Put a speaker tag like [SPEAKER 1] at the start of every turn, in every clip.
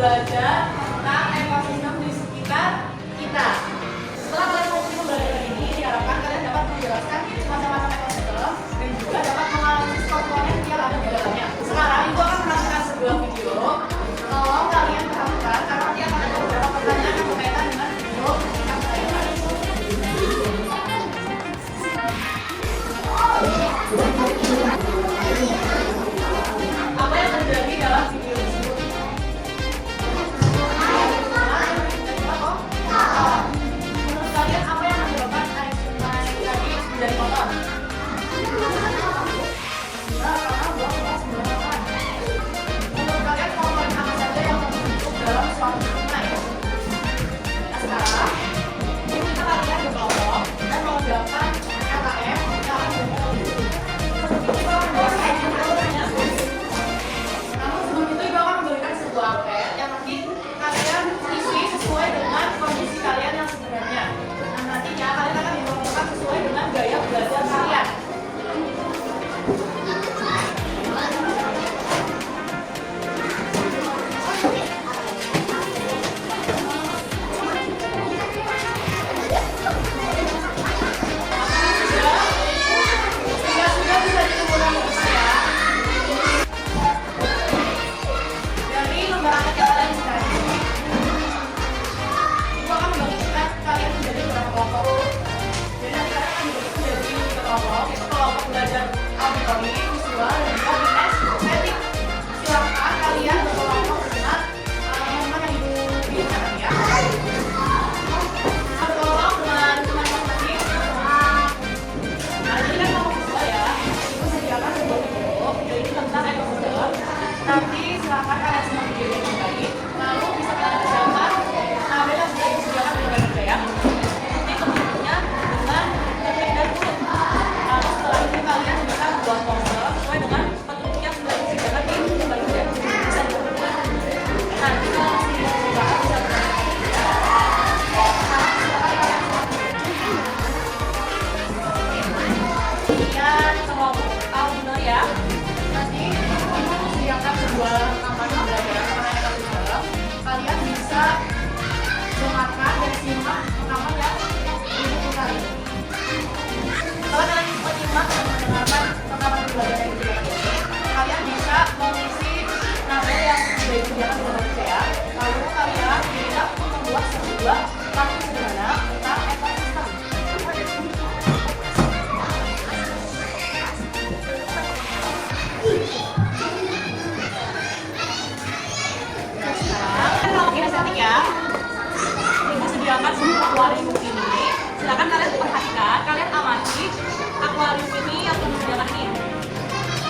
[SPEAKER 1] belajar tentang ekosistem di sekitar kita. Setelah kalian mengikuti pembelajaran ini, diharapkan kalian dapat menjelaskan macam-macam ekosistem dan juga dapat menganalisis komponen yang ada di dalamnya. Sekarang Ibu akan menonton sebuah video. Tolong kalian perhatikan karena nanti akan ada beberapa pertanyaan yang berkaitan dengan video yang saya bahas. Apa yang terjadi dalam video tersebut? Menurut kalian apa yang menyebabkan air sungai tadi menjadi kotor? Karena buang-buang sembarangan. Menurut kalian komponen apa saja yang terbentuk dalam suatu sungai? Nah sekarang ini kita latihan berkelompok dan mengerjakan LKM yang akan namun sebelum itu Ibu akan memberikan sebuah angket yang nanti kalian isi sesuai dengan kondisi kalian yang sebenarnya. Nah nantinya kalian akan dikelompokkan sesuai dengan gaya belajar kalian. Sudah bisa dikumpulkan bersama ya. Dari lembar angket yang kalian sekarang Ibu akan membagikan kalian menjadi beberapa kelompok. Jadi nanti kalian akan dibagi menjadi kelompok, yaitu kelompok belajar auditori, visual, dan juga BS estetik. Silakan kalian berkelompok dengan teman-teman yang Ibu pilihkan ya. Berkelompok dengan teman masing-masing. Nah, ini kan kelompok visual ya. Ibu sediakan sebuah video ini tentang ekosistem. Nanti silakan kalian semua video yang baik. Lalu bisa kalian kerjakan tabel yang sudah disediakan di dalam ya. Nanti bentuknya dengan ketik dan urut. Lalu setelah itu kalian bisa buat pose sesuai dengan petunjuk yang sudah disediakan di lembar ya. Bisa dibuat. Nanti kalau masih bisa kemudian kelompok auditor ya. Nanti Ibu sediakan sebuah rekaman pembelajaran mengenai ekosistem. Kalian bisa dengarkan dan simak rekaman yang Ibu putar ini. Setelah kalian menyimak dan mendengarkan rekaman pembelajaran yang disediakan ini, kalian bisa mengisi tabel yang sudah disediakan di dalam ya. Lalu kalian diminta untuk membuat sebuah kartu sederhana tentang ekosistem. Estetik ya. Ibu sediakan sebuah akuarium ini. Silakan kalian perhatikan, kalian amati akuarium ini yang Ibu sediakan ini.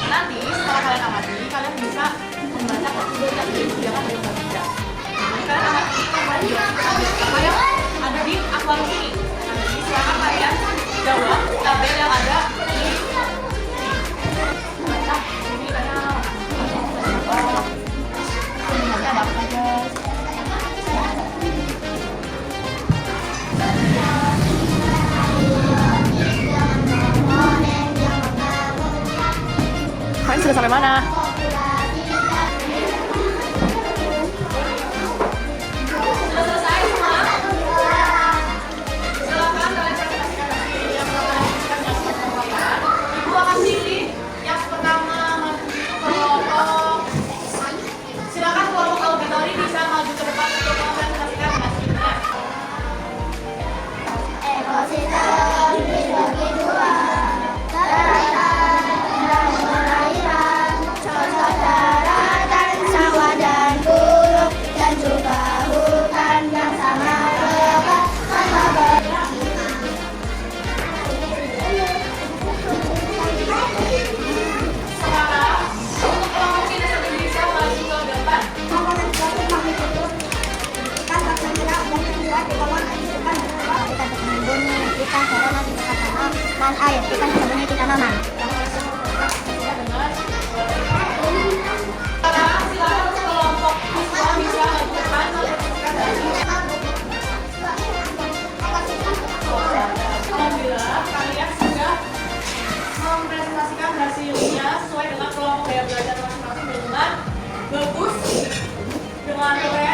[SPEAKER 1] Nanti setelah kalian amati, kalian bisa membaca prosedur yang Ibu sediakan di lembar kerja. Jadi kalian amati apa yang ada di akuarium ini. Nanti silakan kalian jawab tabel yang ada di ini banyak. Ini ada apa aja? Kalian sudah sampai mana? Sudah selesai semua? Silakan kalian presentasikan hasil yang menghasilkan yang semuanya. Ibu akan pilih yang pertama kelompok. Silakan kelompok auditori bisa maju ke depan untuk mempresentasikan hasilnya.
[SPEAKER 2] Ekosistem dibagi dua, daratan dan perairan, contoh daratan, sawah dan gunung, dan juga hutan yang sama lebat tanpa berhenti.
[SPEAKER 1] Sekarang untuk kelompok ini sendiri bisa maju ke depan.
[SPEAKER 2] Komponen suatu makhluk itu ikan terkena mungkin buat di kolon ikan terkena bumi, ikan terkena di dekat tanah dan air, ikan tersembunyi di tanaman.
[SPEAKER 1] Sekarang silakan untuk kelompok visual bisa maju ke depan mempresentasikan hasilnya. Alhamdulillah kalian sudah mempresentasikan hasilnya sesuai dengan kelompok gaya belajar masing-masing dengan bagus, dengan keren.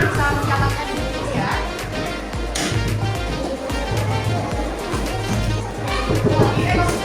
[SPEAKER 1] kalian bisa mencatatnya di buku ya. Jadi ekosistem